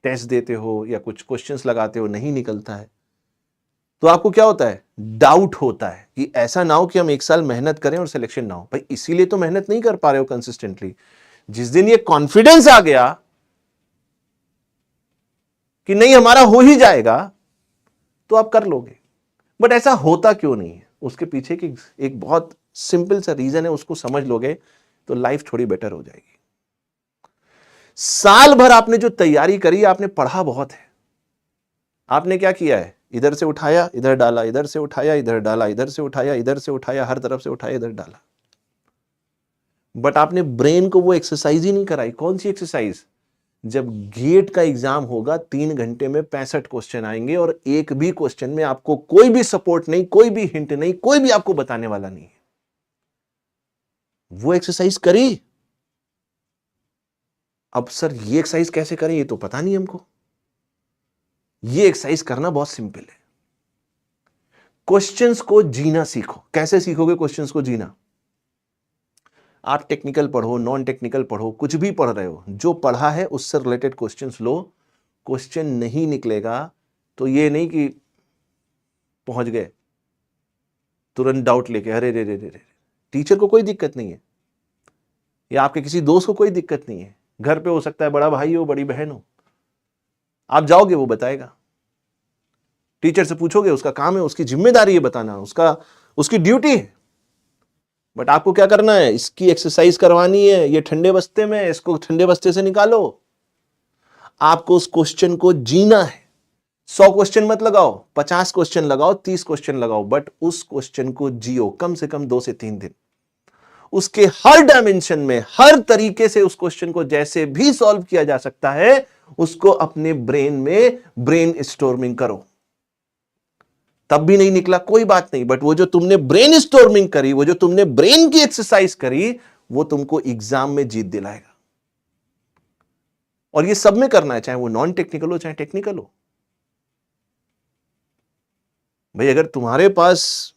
टेस्ट देते हो या कुछ क्वेश्चंस लगाते हो, नहीं निकलता है, तो आपको क्या होता है? डाउट होता है कि ऐसा ना हो कि हम एक साल मेहनत करें और सिलेक्शन ना हो. भाई इसीलिए तो मेहनत नहीं कर पा रहे हो कंसिस्टेंटली. जिस दिन ये कॉन्फिडेंस आ गया कि नहीं हमारा हो ही जाएगा, तो आप कर लोगे. बट ऐसा होता क्यों नहीं है? उसके पीछे की एक बहुत सिंपल सा रीजन है, उसको समझ लोगे तो लाइफ थोड़ी बेटर हो जाएगी. साल भर आपने जो तैयारी करी, आपने पढ़ा बहुत है. आपने क्या किया है? इधर से उठाया, इधर डाला, इधर से उठाया, इधर डाला, इधर से उठाया, इधर से उठाया, हर तरफ से उठाया, इधर डाला. बट आपने ब्रेन को वो एक्सरसाइज ही नहीं कराई. कौन सी एक्सरसाइज? जब गेट का एग्जाम होगा, 3 घंटे में 65 क्वेश्चन आएंगे और एक भी क्वेश्चन में आपको कोई भी सपोर्ट नहीं, कोई भी हिंट नहीं, कोई भी आपको बताने वाला नहीं है. वो एक्सरसाइज करी. अब सर ये एक्सरसाइज कैसे करें, ये तो पता नहीं हमको. ये एक्सरसाइज करना बहुत सिंपल है. क्वेश्चंस को जीना सीखो. कैसे सीखोगे क्वेश्चंस को जीना? आप टेक्निकल पढ़ो, नॉन टेक्निकल पढ़ो, कुछ भी पढ़ रहे हो, जो पढ़ा है उससे रिलेटेड क्वेश्चंस लो. क्वेश्चन नहीं निकलेगा तो ये नहीं कि पहुंच गए तुरंत डाउट लेके, अरे रे रे रे रे. टीचर को कोई दिक्कत नहीं है, या आपके किसी दोस्त को कोई दिक्कत नहीं है. घर पे हो सकता है बड़ा भाई हो, बड़ी बहन हो, आप जाओगे वो बताएगा. टीचर से पूछोगे, उसका काम है, उसकी जिम्मेदारी है बताना, उसकी ड्यूटी है. बट आपको क्या करना है? इसकी एक्सरसाइज करवानी है. ये ठंडे बस्ते में, इसको ठंडे बस्ते से निकालो. आपको उस क्वेश्चन को जीना है. 100 क्वेश्चन मत लगाओ, 50 क्वेश्चन लगाओ, 30 क्वेश्चन लगाओ, बट उस क्वेश्चन को जियो कम से कम 2 से 3 दिन. उसके हर डायमेंशन में, हर तरीके से उस क्वेश्चन को जैसे भी सॉल्व किया जा सकता है, उसको अपने ब्रेन में ब्रेन स्टॉर्मिंग करो. तब भी नहीं निकला, कोई बात नहीं, बट वो जो तुमने ब्रेन स्टॉर्मिंग करी, वो जो तुमने ब्रेन की एक्सरसाइज करी, वो तुमको एग्जाम में जीत दिलाएगा. और ये सब में करना है, चाहे वो नॉन टेक्निकल हो चाहे टेक्निकल हो. भाई अगर तुम्हारे पास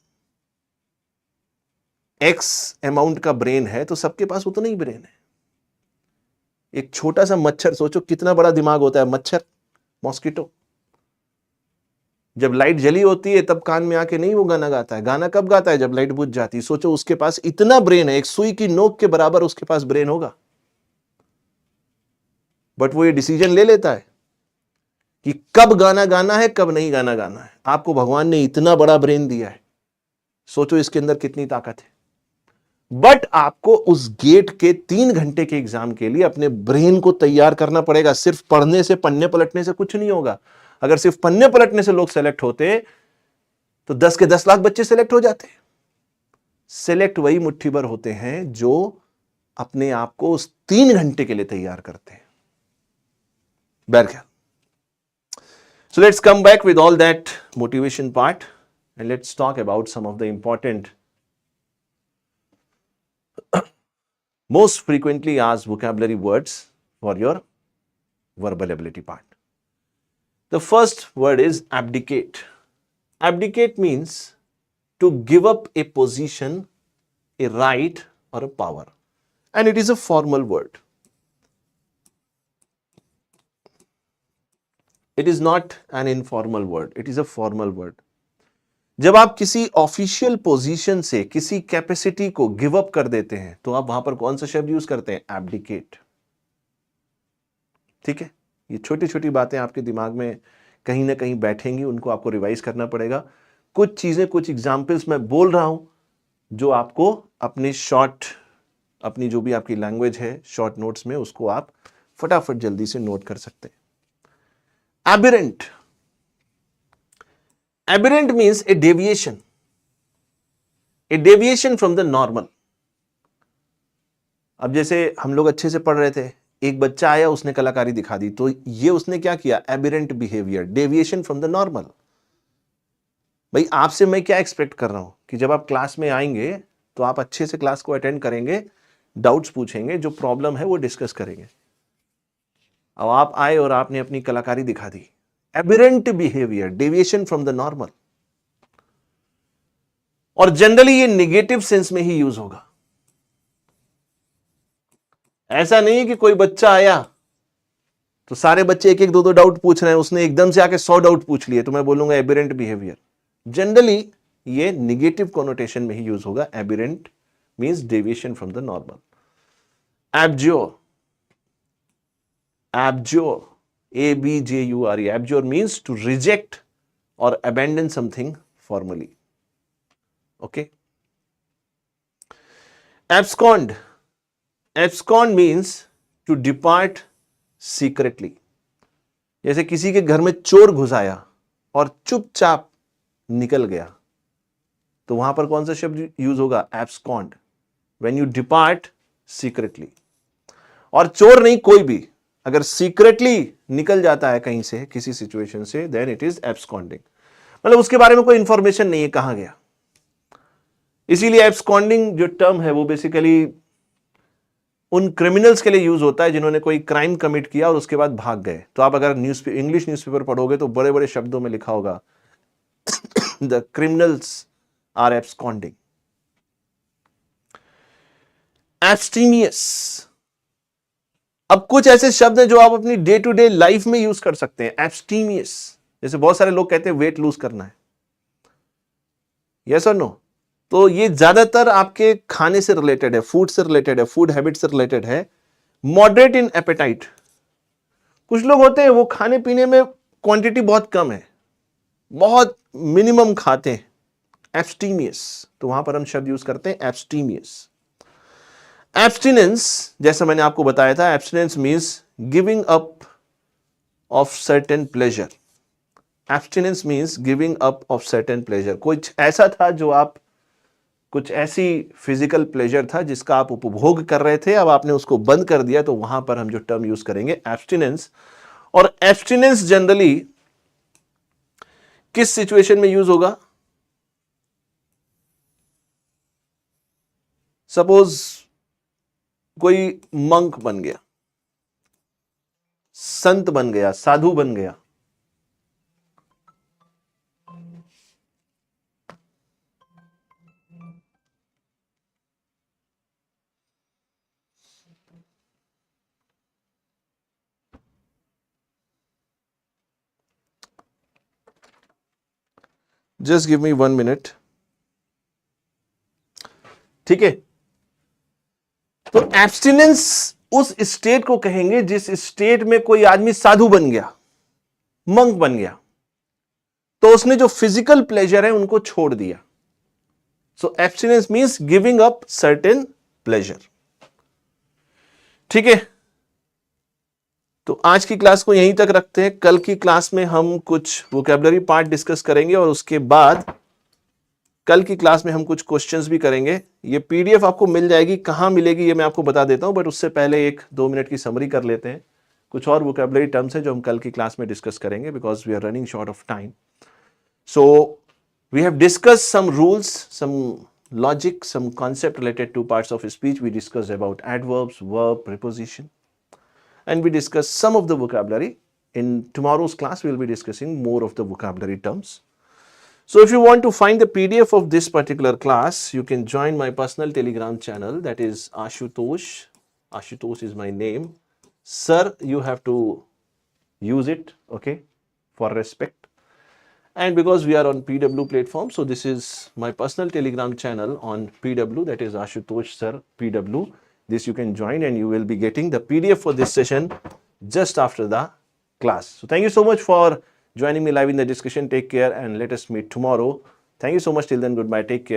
X अमाउंट का ब्रेन है तो सबके पास उतना ही ब्रेन है. एक छोटा सा मच्छर, सोचो कितना बड़ा दिमाग होता है. मच्छर, मॉस्किटो, जब लाइट जली होती है तब कान में आके नहीं वो गाना गाता है. गाना कब गाता है? जब लाइट बुझ जाती है. सोचो उसके पास इतना ब्रेन है, एक सुई की नोक के बराबर उसके पास ब्रेन होगा. बट वो ये डिसीजन ले लेता है कि कब गाना गाना है, कब नहीं गाना गाना है. आपको भगवान ने इतना बड़ा ब्रेन दिया है, सोचो इसके अंदर कितनी ताकत है. बट आपको उस गेट के 3 घंटे के एग्जाम के लिए अपने ब्रेन को तैयार करना पड़ेगा. सिर्फ पढ़ने से, पन्ने पलटने से कुछ नहीं होगा. अगर सिर्फ पन्ने पलटने से लोग सेलेक्ट होते तो 10 के 10 लाख बच्चे सेलेक्ट हो जाते. सेलेक्ट वही मुट्ठी भर होते हैं जो अपने आप को उस 3 घंटे के लिए तैयार करते हैं. बहरख्याल, so let's come back with all that motivation part and let's talk about some of the important most frequently asked vocabulary words for your verbal ability part. The first word is abdicate. Abdicate means to give up a position, a right or a power, and it is a formal word. It is not an informal word, it is a formal word. जब आप किसी official position से किसी capacity को give up कर देते हैं तो आप वहां पर कौन सा शब्द यूज करते हैं? एब्डिकेट। ठीक है, ये छोटी छोटी बातें आपके दिमाग में कहीं ना कहीं बैठेंगी, उनको आपको रिवाइज करना पड़ेगा। कुछ चीजें, कुछ एग्जाम्पल्स मैं बोल रहा हूं जो आपको अपने अपनी जो भी आपकी लैंग्वेज है शॉर्ट नोट्स में, उसको आप फटाफट जल्दी से नोट कर सकते हैं। Aberrant. Aberrant means a deviation from the normal. अब जैसे हम लोग अच्छे से पढ़ रहे थे, एक बच्चा आया, उसने कलाकारी दिखा दी, तो ये उसने क्या किया? Aberrant behaviour, deviation from the normal. भाई आपसे मैं क्या एक्सपेक्ट कर रहा हूं कि जब आप क्लास में आएंगे तो आप अच्छे से क्लास को अटेंड करेंगे, डाउट्स पूछेंगे, जो प्रॉब्लम है वो डिस्कस करेंगे। अब आप आए और आपने अपनी कलाकारी दिखा दी, aberrant behaviour, deviation from the normal. और जनरली ये नेगेटिव सेंस में ही यूज होगा। ऐसा नहीं है कि कोई बच्चा आया तो सारे बच्चे एक एक दो दो डाउट पूछ रहे हैं, उसने एकदम से आके 100 डाउट पूछ लिए तो मैं बोलूंगा एबेरेंट बिहेवियर। जनरली ये नेगेटिव कोनोटेशन में ही यूज होगा। Aberrant means deviation from the normal. Abjure. Abjure, ABJURE. Abjure means to reject or abandon something formally. Okay. Abscond. Abscond means to depart secretly. जैसे किसी के घर में चोर घुस आया और चुपचाप निकल गया, तो वहां पर कौन सा शब्द यूज होगा? abscond. When you depart secretly. और चोर नहीं, कोई भी अगर सीक्रेटली निकल जाता है कहीं से, किसी सिचुएशन से, देन इट इज एब्सकॉन्डिंग। मतलब उसके बारे में कोई इंफॉर्मेशन नहीं है कहां गया। इसीलिए एब्सकॉन्डिंग जो टर्म है वो बेसिकली उन क्रिमिनल्स के लिए यूज होता है जिन्होंने कोई क्राइम कमिट किया और उसके बाद भाग गए। तो आप अगर इंग्लिश न्यूज़पेपर पढ़ोगे तो बड़े बड़े शब्दों में लिखा होगा द क्रिमिनल्स आर एब्सकॉन्डिंग। एब्स्टीमियस। अब कुछ ऐसे शब्द हैं जो आप अपनी डे टू डे लाइफ में यूज कर सकते हैं। एब्स्टीमियस, जैसे बहुत सारे लोग कहते हैं वेट लूज करना है, यस और नो, तो ये ज्यादातर आपके खाने से रिलेटेड है, फूड से रिलेटेड है, फूड हैबिट से रिलेटेड है। Moderate in appetite. कुछ लोग होते हैं वो खाने पीने में क्वांटिटी बहुत कम है, बहुत मिनिमम खाते हैं, एब्स्टीमियस, तो वहां पर हम शब्द यूज करते हैं एब्स्टीमियस। एब्स्टिनेंस, जैसा मैंने आपको बताया था, abstinence means giving up of certain pleasure. Abstinence means giving up of certain pleasure. कुछ ऐसा था जो आप, कुछ ऐसी फिजिकल प्लेजर था जिसका आप उपभोग कर रहे थे, अब आपने उसको बंद कर दिया, तो वहां पर हम जो टर्म यूज करेंगे एब्स्टिनेंस। और एब्स्टिनेंस जनरली किस सिचुएशन में यूज होगा? सपोज कोई मंक बन गया, संत बन गया, साधु बन गया, जस्ट गिव मी 1 मिनट। ठीक है, तो एब्स्टिनेंस उस स्टेट को कहेंगे जिस स्टेट में कोई आदमी साधु बन गया, मंक बन गया, तो उसने जो फिजिकल प्लेजर है उनको छोड़ दिया। So abstinence means giving up certain pleasure. ठीक है, तो आज की क्लास को यहीं तक रखते हैं। कल की क्लास में हम कुछ वोकैबुलरी पार्ट डिस्कस करेंगे और उसके बाद कल की क्लास में हम कुछ क्वेश्चंस भी करेंगे। ये पीडीएफ आपको मिल जाएगी, कहां मिलेगी ये मैं आपको बता देता हूं, बट उससे पहले 1-2 मिनट की समरी कर लेते हैं। कुछ और वोकैबुलरी टर्म्स हैं जो हम कल की क्लास में डिस्कस करेंगे, because we are running short of time. So we have discuss some rules, some logic, some concept related to parts of speech. We discussed about adverbs, verb, preposition. and we discuss some of the vocabulary. In tomorrow's class, we will be discussing more of the vocabulary terms. So if you want to find the PDF of this particular class, you can join my personal Telegram channel, that is Ashutosh. Ashutosh is my name. Sir, you have to use it, okay, for respect. And because we are on PW platform, so this is my personal Telegram channel on PW, that is Ashutosh Sir PW. This you can join and you will be getting the PDF for this session just after the class. So thank you so much for joining me live in the discussion. Take care and let us meet tomorrow. Thank you so much. Till then, goodbye. Take care.